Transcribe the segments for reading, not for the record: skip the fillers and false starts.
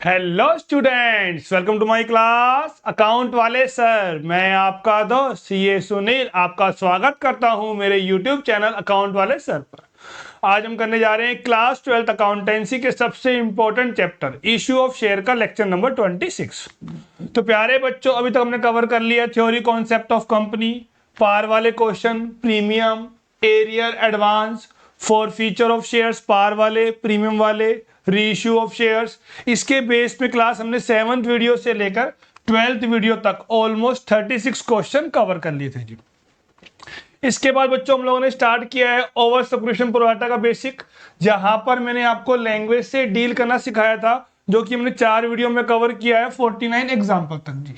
Hello students, welcome to my class account वाले sir. मैं आपका दोस्त सीए सुनील आपका स्वागत करता हूं मेरे यूट्यूब चैनल अकाउंट वाले सर पर। आज हम करने जा रहे हैं क्लास 12th अकाउंटेंसी के सबसे important chapter issue of share का लेक्चर नंबर 26। तो प्यारे बच्चों, अभी तक हमने कवर कर लिया theory concept of company, par वाले question, premium, arrear, advance, forfeiture of shares, par वाले, प्रीमियम वाले, रीइश्यू ऑफ शेयर्स। इसके बेस पे क्लास हमने 7th वीडियो से लेकर 12th वीडियो तक ऑलमोस्ट 36 क्वेश्चन कवर कर लिए थे जी। इसके बाद बच्चों हम लोगों ने स्टार्ट किया है ओवर सब्सक्रिप्शन प्रो राटा का बेसिक, जहां पर मैंने आपको लैंग्वेज से डील करना सिखाया था, जो कि हमने 4 वीडियो में कवर किया है 49 एग्जाम्पल तक जी।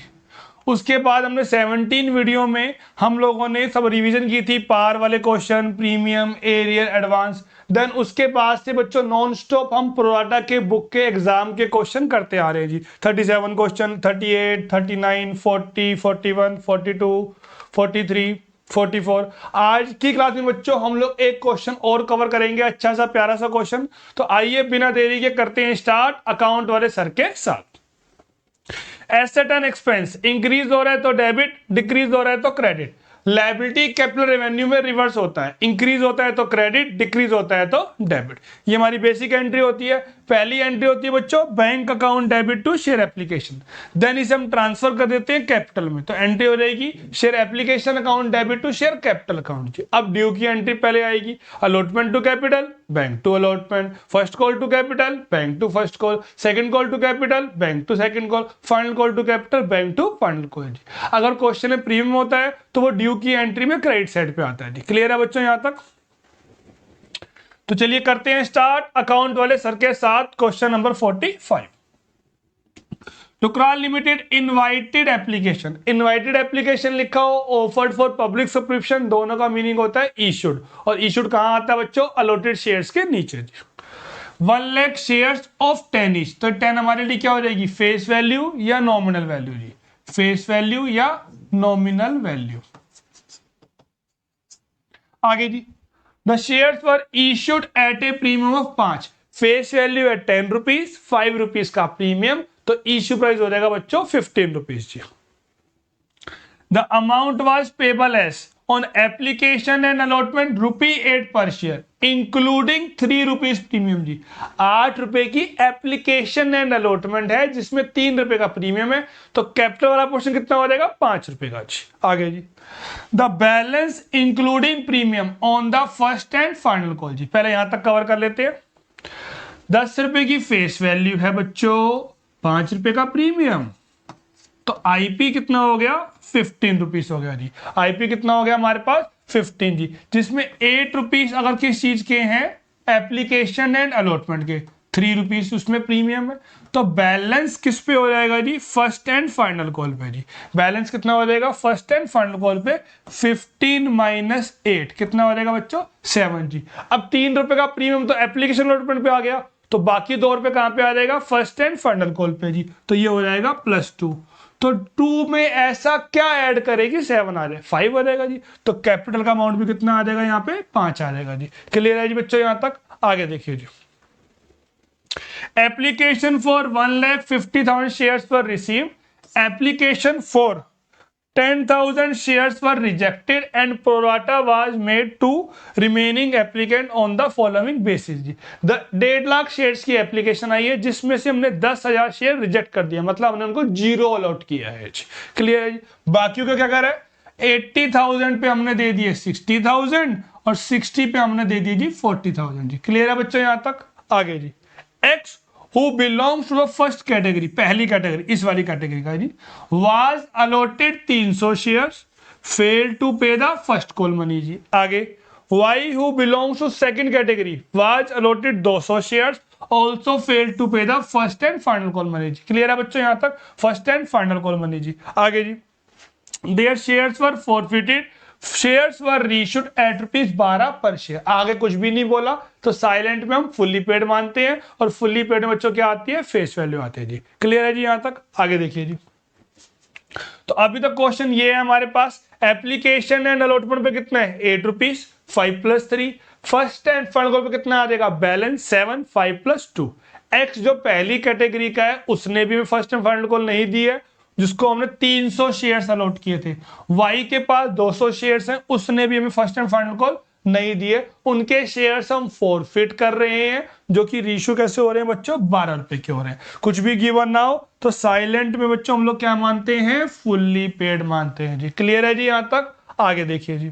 उसके बाद हमने 17 वीडियो में हम लोगों ने सब रिवीजन की थी, पार वाले question, premium, arrear, advance. Then उसके बाद से बच्चों नॉन स्टॉप हम प्रोराटा के बुक के एग्जाम के क्वेश्चन करते आ रहे हैं जी। 37 क्वेश्चन, 38, 39, 40, 41, 42, 43, 44। आज की क्लास में बच्चों हम लोग एक क्वेश्चन और कवर करेंगे, अच्छा सा प्यारा सा क्वेश्चन। तो आइए बिना देरी के करते हैं स्टार्ट अकाउंट वाले सर के साथ। एसेट एंड एक्सपेंस इंक्रीज हो रहा है तो डेबिट, डिक्रीज हो रहा है तो क्रेडिट। लायबिलिटी कैपिटल रेवेन्यू में रिवर्स होता है, इंक्रीज होता है तो क्रेडिट, डिक्रीज होता है तो डेबिट। ये हमारी बेसिक एंट्री होती है। पहली एंट्री होती है बच्चों bank account debit to share application, then इसे हम ट्रांसफर कर देते हैं कैपिटल में, तो एंट्री हो जाएगी share application account debit to share capital account. अब ड्यू की एंट्री पहले आएगी, allotment to capital, bank to allotment, first call to capital, bank to first call, second call to capital, bank to second call, final call to capital, bank to final call. अगर question में premium होता है तो वो due की entry में credit side पे आता है जी। क्लियर है बच्चों यहां तक? तो चलिए करते हैं स्टार्ट अकाउंट वाले सर के साथ question number 45। Tukral limited invited application, invited application लिखा हो, ऑफर्ड फॉर पब्लिक सब्सक्रिप्शन, दोनों का मीनिंग होता है इशूड। और इशूड कहां आता है बच्चों? अलॉटेड शेयर्स के नीचे। 1 लाख शेयर्स ऑफ 10 ईच, तो 10 हमारे लिए क्या हो जाएगी? फेस वैल्यू या नॉमिनल वैल्यू जी? फेस वैल्यू या नॉमिनल वैल्यू। आगे जी, the shares were issued at a premium of 5, face value है 10 रुपीज, 5 रुपीज का प्रीमियम, तो इश्यू प्राइस हो जाएगा बच्चों 15 रुपीज जी। The amount was payable as on application and allotment ₹8 per share including 3 rupees premium जी। 8 रुपए की एप्लीकेशन एंड अलॉटमेंट है जिसमें 3 रुपए का प्रीमियम है, तो कैपिटल वाला पोर्शन कितना हो जाएगा? 5 रुपए का जी। आगे जी, the balance including premium on the first and final call जी। पहले यहां तक कवर कर लेते हैं। 10 रुपए की फेस वैल्यू है बच्चों, 5 रुपए का प्रीमियम, तो आईपी कितना हो गया? 15 रुपीज हो गया जी। आईपी कितना हो गया हमारे पास? 15 जी, जिसमें 8 रुपीज अगर किस चीज के हैं? एप्लीकेशन एंड अलॉटमेंट के, 3 रुपीज उसमें प्रीमियम है, तो बैलेंस किस पे हो जाएगा जी? फर्स्ट एंड फाइनल कॉल पे जी। बैलेंस कितना हो जाएगा फर्स्ट एंड फाइनल कॉल पे? 15 माइनस 8 कितना हो जाएगा बच्चों? 7 जी। अब 3 रुपए का प्रीमियम तो एप्लीकेशन अलॉटमेंट पे आ गया, तो बाकी 2 रुपए कहां पे आ जाएगा? फर्स्ट एंड फाइनल कॉल पे जी, तो ये हो जाएगा +2। तो 2 में ऐसा क्या ऐड करेगी 7 आ जाए? 5 आ जाएगा जी। तो कैपिटल का अमाउंट भी कितना आ जाएगा? यहाँ पे 5 आ जाएगा जी। क्लियर है जी बच्चों यहां तक? आगे देखिए जी, एप्लीकेशन फॉर 1,50,000 शेयर्स पर receive, application for 10,000 shares were rejected and prorata was made to remaining applicant on the following basis जी। 1.5 लाख शेयर्स की एप्लीकेशन आई है जिसमें से हमने 10,000 शेयर रिजेक्ट कर दिया, मतलब हमने उनको 0 अलॉट किया है। क्लियर है जी? बाकियों का क्या कर रहा है? 80,000 पे हमने दे दिए 60,000 और 60 पे हमने दे दी जी 40,000 जी। क्लियर है बच्चों यहां तक? आगे जी, X who belongs to the first category, पहली कैटेगरी, इस वाली कैटेगरी का जी, was allotted 300 shares, failed to pay the first call money जी। आगे, y who belongs to second category was allotted 200 shares, also failed to pay the first and final call money जी। Clear है बच्चों यहां तक? First and final call money जी। आगे जी, their shares were forfeited, shares were reissued at ₹12 per share. आगे कुछ भी नहीं बोला, तो साइलेंट में हम फुल्ली पेड मानते हैं, और फुल्ली पेड में बच्चों क्या आती है? फेस वैल्यू आती है जी। क्लियर है जी यहां तक? आगे देखिए जी, तो अभी तक क्वेश्चन ये है हमारे पास, एप्लीकेशन एंड अलॉटमेंट पे कितना है? 8 rupees, 5 + 3। First and final call पे कितना आ जाएगा? बैलेंस 7, 5 + 2। एक्स जो पहली कैटेगरी का है उसने भी फर्स्ट एंड फाइनल कॉल नहीं दी है, जिसको हमने 300 शेयर्स अलॉट किए थे। वाई के पास 200 शेयर्स हैं, उसने भी हमें फर्स्ट एंड फाइनल कॉल नहीं दिए, उनके शेयर्स हम फॉरफिट कर रहे हैं, जो कि रेशियो कैसे हो रहे हैं बच्चों, 12 रुपए के हो रहे हैं। कुछ भी गिवन ना हो तो साइलेंट में बच्चों हम लोग क्या मानते हैं, फुल्ली पेड मानते हैं जी। क्लियर है जी यहां तक? आगे देखिए जी,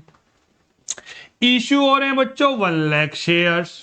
इश्यू हो रहे हैं बच्चों 1 लाख शेयर्स।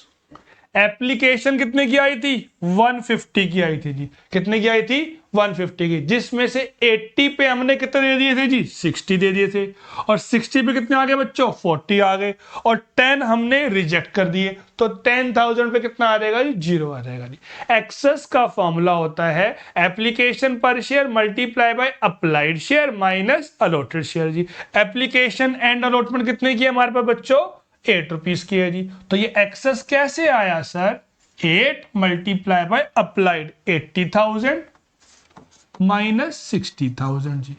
एप्लीकेशन कितने की आई थी, 150 की आई थी जी। कितने की आई थी, 150 की, जिसमें से 80 पे हमने कितने दे दिए थे जी, 60 दे दिए थे, और 60 पे कितने आ गए बच्चों, 40 आ गए, और 10 हमने रिजेक्ट कर दिए, तो 10,000 पे कितना आ जाएगा जी, 0 आ जाएगा जी। एक्सेस का फॉर्मूला होता है एप्लीकेशन पर share multiply by applied share minus allotted share जी। एप्लीकेशन एंड अलॉटमेंट कितने की है हमारे पास बच्चों, 8 रुपीज की है जी। तो ये एक्सेस कैसे आया sir, 8 multiply by applied 80,000 minus 60,000 जी,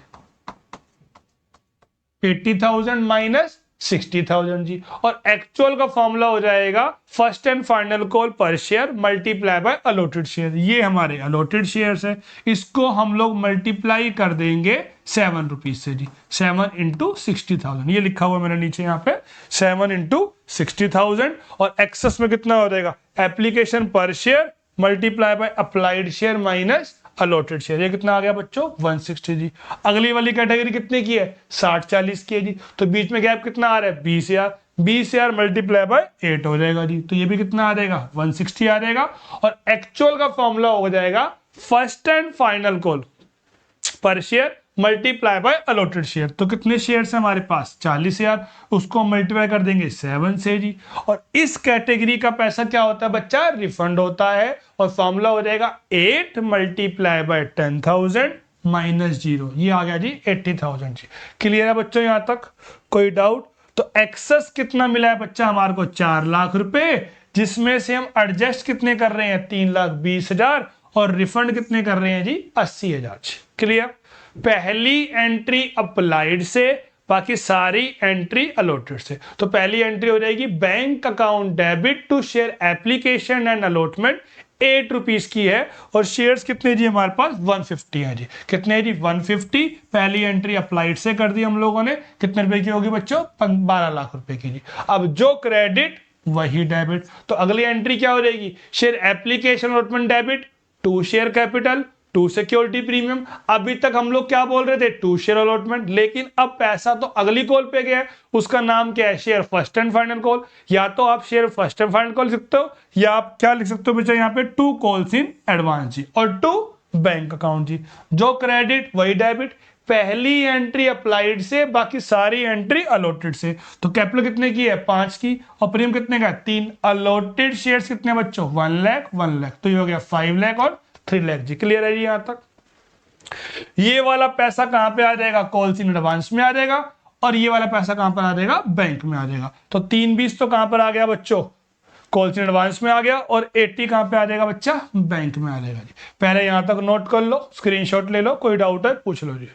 80,000 माइनस 60,000 जी। और एक्चुअल का फॉर्मूला हो जाएगा फर्स्ट एंड फाइनल कॉल पर share multiply by allotted share. ये हमारे अलॉटेड शेयर्स है, इसको हम लोग मल्टीप्लाई कर देंगे 7 रुपीज से जी। 7 इंटू 60,000 ये लिखा हुआ मेरे नीचे यहाँ पे, 7 इंटू 60,000। और एक्सेस में कितना हो जाएगा, एप्लीकेशन पर share multiply by applied share minus allotted share. ये कितना आ गया बच्चों, 160 जी। अगली वाली कैटेगरी कितने की है, 60-40 की है जी। तो बीच में गैप कितना आ रहा है, 20,000। 20,000 मल्टीप्लाई बाय 8 हो जाएगा जी। तो ये भी कितना आ जाएगा, 160 आ जाएगा। और एक्चुअल का फॉर्मूला हो जाएगा फर्स्ट एंड फाइनल कॉल पर share multiply by allotted share. तो कितने शेयर है हमारे पास, 40,000, उसको मल्टीप्लाई कर देंगे 7 से जी। और इस कैटेगरी का पैसा क्या होता है बच्चा, रिफंड होता है। और फॉर्मूला हो जाएगा 8 मल्टीप्लाई बाय 10,000 माइनस 0, ये आ गया जी 80,000 जी। क्लियर है बच्चों यहां तक, कोई डाउट? तो एक्सेस कितना मिला है बच्चा हमारे को, 4 लाख रुपए, जिसमें से हम एडजस्ट कितने कर रहे हैं, 3,20,000, और रिफंड कितने कर रहे हैं जी, 80,000। क्लियर? पहली एंट्री अप्लाइड से, बाकी सारी एंट्री अलॉटेड से। तो पहली एंट्री हो जाएगी bank account debit to share application and allotment, 8 rupees की है, और शेयर्स कितने जी हमारे पास, 150 है जी। कितने जी, 150। पहली एंट्री अप्लाइड से कर दी हम लोगों ने, कितने रुपए की होगी बच्चों, 12 लाख रुपए की जी। अब जो क्रेडिट वही डेबिट, तो अगली एंट्री क्या हो जाएगी, share application allotment debit to share capital to security premium. अभी तक हम लोग क्या बोल रहे थे, टू शेयर अलॉटमेंट, लेकिन अब पैसा तो अगली कॉल पे गया है, उसका नाम क्या है, share first and final call. या तो आप share first and final call लिख सकते हो, या आप क्या लिख सकते हो बच्चा यहाँ पे, टू कॉल्स इन एडवांस जी, और टू बैंक अकाउंट जी। जो क्रेडिट वही डेबिट, पहली एंट्री अप्लाइड से, बाकी सारी एंट्री अलॉटेड से। तो कैपिटल कितने की है, 5 की, और प्रीमियम कितने का, 3। अलॉटेड शेयर्स कितने बच्चों, 1 लाख 1 लाख, तो ये हो गया 5 लाख और 3 लाख जी। क्लियर है जी यहां तक? ये वाला पैसा कहां पे आ जाएगा, कॉल्स इन एडवांस में आ जाएगा, और ये वाला पैसा कहां पर आ जाएगा, बैंक में आ जाएगा। तो 320 तो कहां पर आ गया बच्चों, कॉल्स इन एडवांस में आ गया, और 80 कहां पे आ जाएगा बच्चा, बैंक में आ जाएगा जी। पहले यहां तक नोट कर लो, स्क्रीनशॉट ले लो, कोई डाउट है पूछ लो जी।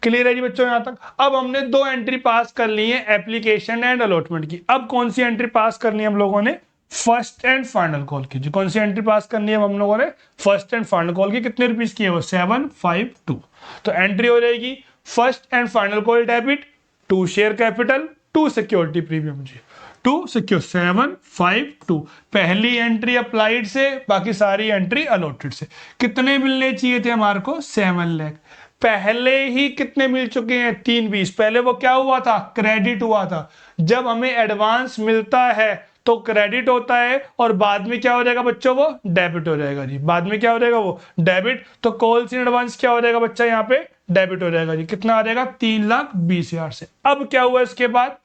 क्लियर है जी बच्चों यहां तक? अब हमने 2 एंट्री पास कर ली है एप्लीकेशन एंड अलॉटमेंट की। अब कौन सी एंट्री पास करनी है हम लोगों ने, फर्स्ट एंड फाइनल कॉल की जी। कौन सी एंट्री पास करनी है हम लोगों ने, फर्स्ट एंड फाइनल कॉल की। कितने रुपीस की है वो, 752। तो एंट्री हो जाएगी first and final call debit to share capital to security premium जी, टू सिक्योर 752। पहली एंट्री अप्लाइड से, बाकी सारी एंट्री अलॉटेड से। कितने मिलने चाहिए थे हमारे को, 7 लाख। पहले ही कितने मिल चुके हैं, 320। पहले वो क्या हुआ था, क्रेडिट हुआ था। जब हमें एडवांस मिलता है तो क्रेडिट होता है, और बाद में क्या हो जाएगा बच्चों, वो डेबिट हो जाएगा जी। बाद में क्या हो जाएगा, वो डेबिट। तो कॉल्स इन एडवांस क्या हो जाएगा बच्चा, यहाँ पे डेबिट हो जाएगा जी। कितना आ जाएगा, 3,20,000 से। अब क्या हुआ इसके बाद,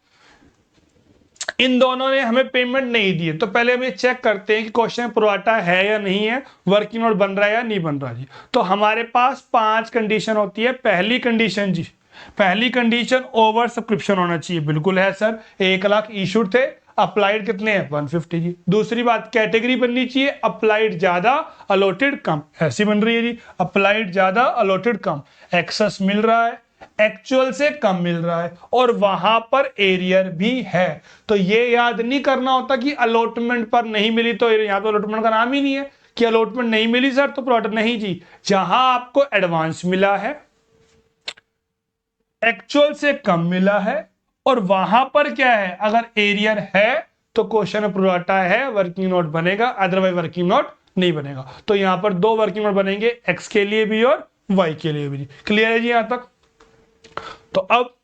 इन दोनों ने हमें पेमेंट नहीं दी है, तो पहले हम ये चेक करते हैं कि क्वेश्चन प्रोवाटा है या नहीं है, वर्किंग नोट बन रहा है या नहीं बन रहा जी। तो हमारे पास 5 कंडीशन होती है। पहली कंडीशन जी, पहली कंडीशन ओवर सब्सक्रिप्शन होना चाहिए, बिल्कुल है सर, 1 लाख इशूड थे, अप्लाइड कितने हैं, 150 जी। दूसरी बात, कैटेगरी बननी चाहिए अप्लाइड ज्यादा अलॉटेड कम, ऐसी बन रही है जी, अप्लाइड ज्यादा अलॉटेड कम। एक्सेस मिल रहा है, एक्चुअल से कम मिल रहा है और वहां पर एरियर भी है। तो ये याद नहीं करना होता कि अलॉटमेंट पर नहीं मिली, तो यहां तो अलॉटमेंट का नाम ही नहीं है कि अलॉटमेंट नहीं मिली सर तो प्लॉट नहीं जी। जहां आपको एडवांस मिला है, एक्चुअल से कम मिला है और वहां पर क्या है, अगर एरियर है तो क्वेश्चन प्रोडाटा है, वर्किंग नोट बनेगा, अदरवाइज वर्किंग नोट नहीं बनेगा। तो यहां पर दो वर्किंग नोट बनेंगे, एक्स के लिए भी और वाई के लिए भी। क्लियर है जी यहां तक? तो अब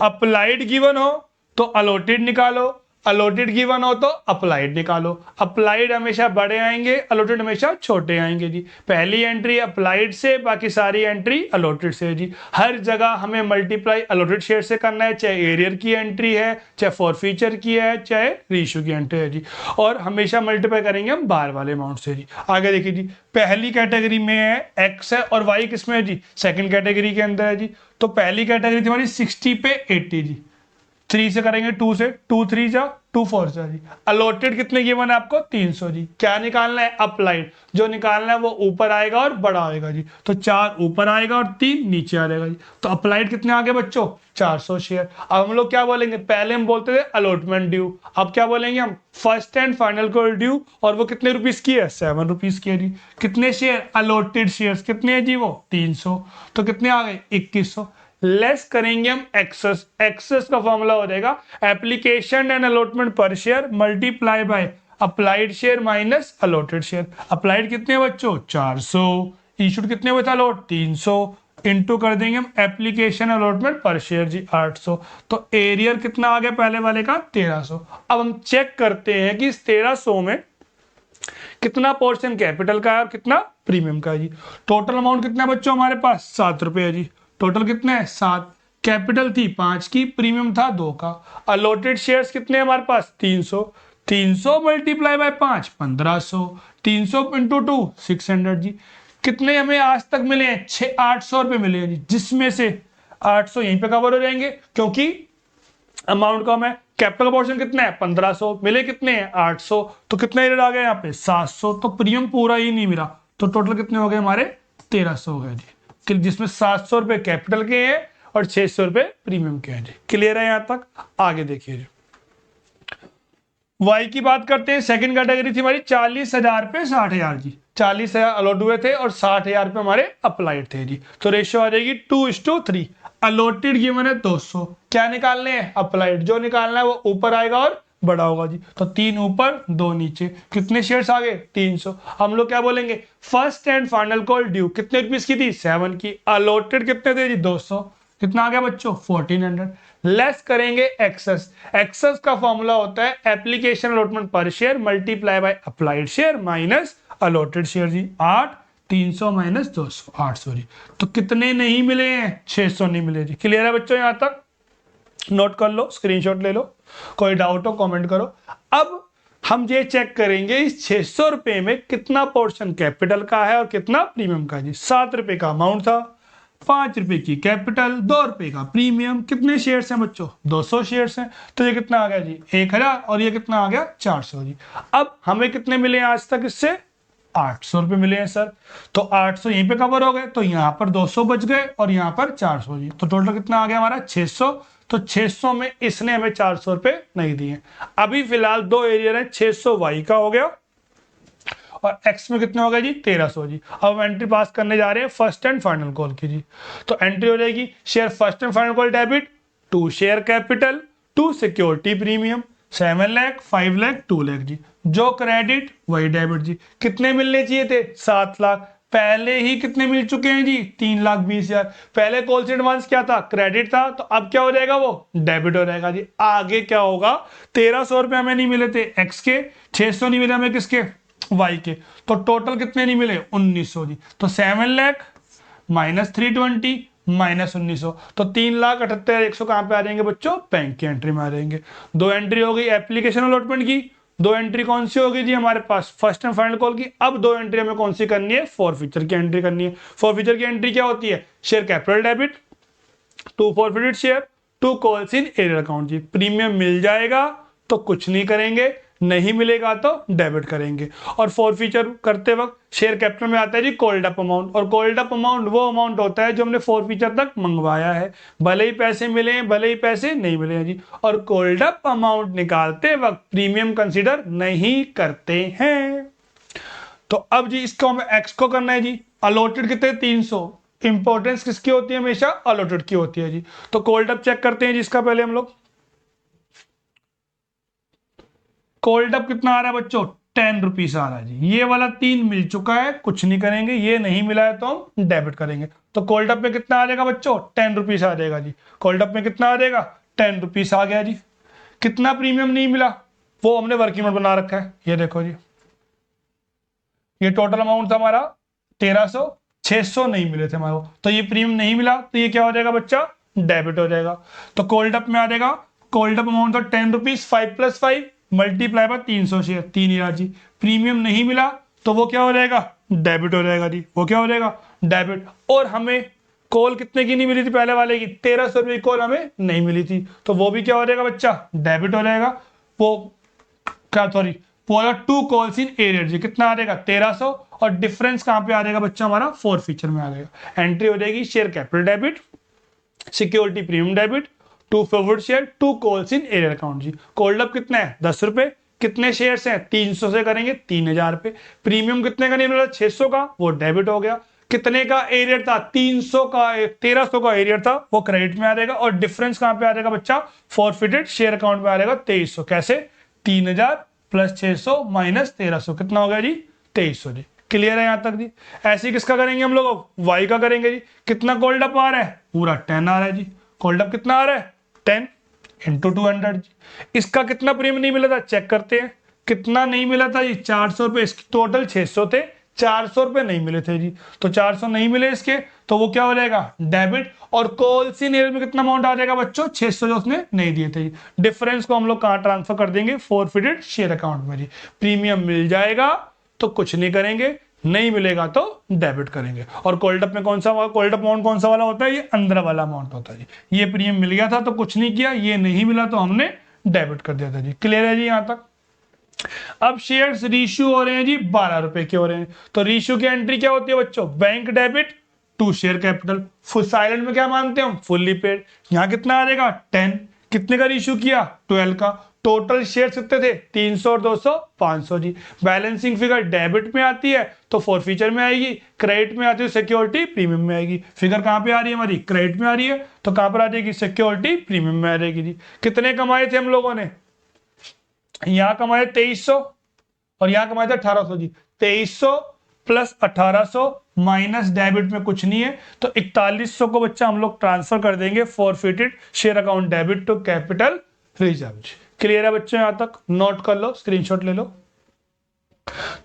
अप्लाइड गिवन हो तो अलॉटेड निकालो, अलॉटेड गिवन हो तो अप्लाइड निकालो। अप्लाइड हमेशा बड़े आएंगे, अलॉटेड हमेशा छोटे आएंगे जी। पहली एंट्री अप्लाइड से, बाकी सारी एंट्री अलॉटेड से जी। हर जगह हमें मल्टीप्लाई अलॉटेड शेयर से करना है, चाहे एरियर की एंट्री है, चाहे फॉरफीचर की है, चाहे रीइश्यू की एंट्री है जी। और हमेशा मल्टीप्लाई करेंगे हम बाहर वाले अमाउंट से जी। आगे देखिए जी, पहली कैटेगरी में है एक्स है और वाई किसमें है जी, सेकंड कैटेगरी के अंदर है जी। तो पहली कैटेगरी थी हमारी 60 पे 80 जी। 3 से करेंगे 2 से, 2 3 जा 2 4 जा जी। अलॉटेड कितने गिवन है आपको, 300 जी। क्या निकालना है, अप्लाइड। जो निकालना है वो ऊपर आएगा और बड़ा आएगा जी। तो 4 ऊपर आएगा और 3 नीचे आ जाएगा जी। तो अप्लाइड कितने आ गए बच्चों, 400 शेयर। अब हम लोग क्या बोलेंगे, पहले हम बोलते थे अलॉटमेंट ड्यू, अब क्या बोलेंगे हम, first and final call due. और वो कितने रुपीस की है, 7 रुपीस की है जी। कितने शेयर, अलॉटेड शेयर कितने है जी, वो 300। तो कितने आ गए, 2100। लेस करेंगे हम एक्सेस, एक्सेस का फॉर्मूला हो जाएगा एप्लीकेशन एंड अलॉटमेंट पर share multiply by applied share minus allotted share. Applied कितने बच्चों, 400, इशूड कितने बचा लोट, 300, इंटू कर देंगे हम एप्लीकेशन अलॉटमेंट पर शेयर जी 800। तो एरियर कितना आ गया पहले वाले का, 1300। अब हम चेक करते हैं कि इस 1300 में कितना पोर्शन कैपिटल का है और कितना प्रीमियम का है जी। टोटल अमाउंट कितना है बच्चों हमारे पास, 7 रुपए है जी। टोटल कितने हैं, 7। कैपिटल थी 5 की, प्रीमियम था 2 का। अलॉटेड शेयर्स कितने हैं हमारे पास, 300। 300 मल्टीप्लाई बाय 5, 1500। 300 इंटू 2, 600 जी। कितने हमें आज तक मिले हैं, 800 रुपए मिले हैं जी, जिसमें से 800 यहीं पे कवर हो जाएंगे क्योंकि अमाउंट कम है। कैपिटल का पोर्शन कितना है, 1500, मिले कितने हैं, 800। तो कितने रेट आ गए यहाँ पे, 700। तो प्रीमियम पूरा ही नहीं मिला। तो टोटल कितने हो गए हमारे, 1300 हो गए जी, जिसमें 700 रुपए कैपिटल के हैं और 600 रुपए प्रीमियम के हैं जी। क्लियर है यहां तक? आगे देखिए जी, वाई की बात करते हैं। सेकंड कैटेगरी थी हमारी 40,000 पे 60,000 जी। 40,000 अलॉट हुए थे और 60,000 पे हमारे अप्लाइड थे जी। तो रेशियो आ जाएगी 2:3। अलॉटेड गिवन है 200। क्या निकालने हैं, अप्लाइड। जो निकालना है वो ऊपर आएगा और बड़ा होगा जी। तो 3 ऊपर 2 नीचे। कितने शेयर्स आ गए, 300। हम लोग क्या बोलेंगे, first and final call due कितने रुपीस की थी, 7 की। अलॉटेड कितने थे जी, 200। कितना आ गया बच्चों, 1400। लेस करेंगे एक्सेस। एक्सेस का फॉर्मूला होता है एप्लीकेशन अलॉटमेंट पर share multiply by applied share minus allotted share जी। 8, 300 माइनस 200, 800 जी। तो कितने नहीं मिले हैं, 600 नहीं मिले जी। क्लियर है बच्चों यहां तक? नोट कर लो, स्क्रीनशॉट ले लो, कोई डाउट हो कमेंट करो। अब हम ये चेक करेंगे इस 600 रुपए में कितना पोर्शन कैपिटल का है और कितना प्रीमियम का जी। 7 रुपए का अमाउंट था, 5 रुपए की कैपिटल, 2 रुपए का प्रीमियम। कितने शेयर्स हैं बच्चों, 200 शेयर्स हैं। तो ये कितना आ गया जी, 1000। और ये कितना आ गया, 400 जी। अब हमें कितने मिले आज तक इससे, 800 रुपए मिले हैं सर। तो 800 यहीं पे कवर हो गए, तो यहां पर 200 बच गए और यहां पर 400 जी। तो टोटल कितना आ गया हमारा, 600। तो 600 में इसने हमें 400 रुपए नहीं दिए। अभी फिलहाल 2 एरियर है, 600 वाई का हो गया और एक्स में कितने हो गए जी, 1300 जी। अब एंट्री पास करने जा रहे हैं फर्स्ट एंड फाइनल कॉल की जी। तो एंट्री हो जाएगी, share first and final call debit, 2 share capital, 2 security premium, 7 lakh, 5 lakh, 2 lakh जी। जो क्रेडिट वही डेबिट जी। कितने मिलने चाहिए थे, 7 लाख। पहले ही कितने मिल चुके हैं जी, 3,20,000। पहले कॉल से एडवांस क्या था, क्रेडिट था। तो अब क्या हो जाएगा, वो डेबिट हो जाएगा जी। आगे क्या होगा, 1300 रुपए हमें नहीं मिले थे एक्स के, 600 नहीं मिले हमें किसके, वाई के। तो टोटल कितने नहीं मिले, 1900 जी। तो 7 लाख माइनस 320 माइनस 1900। तो 3,78,100 कहां पे आ जाएंगे बच्चों, बैंक की एंट्री में आ जाएंगे। 2 एंट्री हो गई एप्लीकेशन अलॉटमेंट की। 2 एंट्री कौन सी होगी जी हमारे पास, फर्स्ट एंड फाइनल कॉल की। अब 2 एंट्री हमें कौन सी करनी है, फॉरफीचर की एंट्री करनी है। फॉरफीचर की एंट्री क्या होती है, share capital debit, 2 forfeited share, 2 calls in arrear account जी। प्रीमियम मिल जाएगा तो कुछ नहीं करेंगे, नहीं मिलेगा तो डेबिट करेंगे। और फॉरफीचर करते वक्त शेयर कैपिटल में आता है जी कॉल्ड अप अमाउंट, और कॉल्ड अप अमाउंट वो अमाउंट होता है जो हमने फॉरफीचर तक मंगवाया है, भले ही पैसे मिले हैं भले ही पैसे नहीं मिले हैं जी। और कॉल्ड अप अमाउंट निकालते वक्त प्रीमियम कंसीडर नहीं करते हैं। तो अब जी इसको हमें एक्स को करना है जी, अलॉटेड कितने 300, इंपॉर्टेंस किसकी होती है हमेशा अलॉटेड की होती है जी। तो कोल्ड अप चेक करते हैं जी, इसका पहले हम लोग कोल्ड अप कितना आ रहा है बच्चों 10 रुपीज आ रहा है जी। ये वाला 3 मिल चुका है, कुछ नहीं करेंगे, ये नहीं मिला है तो हम डेबिट करेंगे। तो कोल्ड अप में कितना आ जाएगा बच्चों 10 रुपीज आ जाएगा जी। कोल्ड अप में कितना आ जाएगा 10 रुपीज आ गया जी। कितना प्रीमियम नहीं मिला वो हमने वर्किंग नोट बना रखा है, ये देखो जी, ये टोटल अमाउंट था हमारा 1300, 600 नहीं मिले थे हमारे को, तो ये प्रीमियम नहीं मिला तो ये क्या हो जाएगा बच्चा डेबिट हो जाएगा। तो कोल्ड अप में आ जाएगा, कोल्ड अप अमाउंट था 10 रुपीज, 5 + 5 मल्टीप्लाई बाय 300 शेयर 3000 जी। प्रीमियम नहीं मिला तो वो क्या हो जाएगा डेबिट हो जाएगा जी, वो क्या हो जाएगा डेबिट। और हमें कॉल कितने की नहीं मिली थी पहले वाले की 1300 रुपये की कॉल हमें नहीं मिली थी, तो वो भी क्या हो जाएगा बच्चा डेबिट हो जाएगा। वो क्या sorry for 2 calls in arrear जी कितना आ जाएगा 1300, और डिफरेंस कहां पे आ जाएगा बच्चा हमारा फॉरफीचर में आ जाएगा। एंट्री हो जाएगी share capital debit, security premium debit, 2 forward share, 2 calls in arrear account जी। कोल्ड अप कितना है 10 रुपए, कितने शेयर्स हैं 300 से करेंगे 3000 पे। प्रीमियम कितने का नहीं मिला 600 का, वो डेबिट हो गया। कितने का एरियर था 300 का, 1300 का एरियर था, वो क्रेडिट में आ जाएगा। और डिफरेंस कहां पे आ जाएगा बच्चा फॉरफिटेड शेयर अकाउंट में आ जाएगा 2300। कैसे 3000 + 600 - 1300 कितना हो गया जी 2300 जी। क्लियर है यहां तक जी। ऐसे किसका करेंगे हम लोग वाई का करेंगे जी। कितना कोल्ड अप आ रहा है पूरा 10 आ रहा है जी। कोल्ड अप कितना आ रहा है 10 × 200 जी। इसका कितना प्रीमियम नहीं मिला था चेक करते हैं, कितना नहीं मिला था जी 400 रुपए। इसकी टोटल 600 थे, 400 रुपए नहीं मिले थे जी, तो 400 नहीं मिले इसके, तो वो क्या हो जाएगा डेबिट। और कॉल्स इन एरियर में कितना अमाउंट आ जाएगा बच्चों 600 जो उसने नहीं दिए थे जी। डिफरेंस को हम लोग कहां ट्रांसफर कर देंगे फॉरफिटेड शेयर अकाउंट में जी। प्रीमियम मिल जाएगा तो कुछ नहीं करेंगे, नहीं मिलेगा तो डेबिट करेंगे। और कोल्ड अप में कौन सा कोल्ड अप अमाउंट कौन सा वाला होता है, ये अंदर वाला अमाउंट होता है जी। ये प्रीमियम मिल गया था तो कुछ नहीं किया, ये नहीं मिला तो हमने डेबिट कर दिया था जी। क्लियर है जी यहां तक। अब शेयर्स रीशू हो रहे हैं जी 12 रुपए के हो रहे हैं, तो रीशू की एंट्री क्या होती है बच्चों bank debit to share capital. Full silent में क्या मानते हैं हम फुल्ली पेड। यहां कितना आ जाएगा 10, कितने का रीशू किया 12 का। टोटल शेयर कितने थे 300 और 200 500 जी। बैलेंसिंग फिगर डेबिट में आती है तो फॉरफीचर में आएगी, क्रेडिट में आती है सिक्योरिटी प्रीमियम में आएगी। फिगर कहां पे आ रही है हमारी क्रेडिट में आ रही है, तो कहां पर आ जाएगी सिक्योरिटी प्रीमियम में आ जाएगी जी। कितने कमाए थे हम लोगों ने, यहां कमाए 2300 और यहां कमाए थे 1800 जी। 2300 + 1800 माइनस डेबिट में कुछ नहीं है, तो 4100 को बच्चा हम लोग ट्रांसफर कर देंगे forfeited share account debit to capital reserve. Clear है बच्चों यहां तक, नोट कर लो स्क्रीनशॉट ले लो।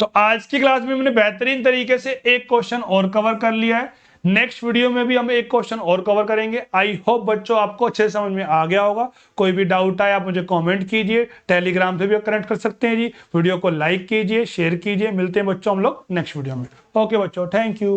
तो आज की क्लास में मैंने बेहतरीन तरीके से एक क्वेश्चन और कवर कर लिया है। नेक्स्ट वीडियो में भी हम एक क्वेश्चन और कवर करेंगे। आई होप बच्चों आपको अच्छे समझ में आ गया होगा। कोई भी डाउट आए आप मुझे कमेंट कीजिए, टेलीग्राम से भी कनेक्ट कर सकते हैं जी। वीडियो को लाइक कीजिए, शेयर कीजिए। मिलते हैं बच्चों हम लोग नेक्स्ट वीडियो में। ओके बच्चों, थैंक यू।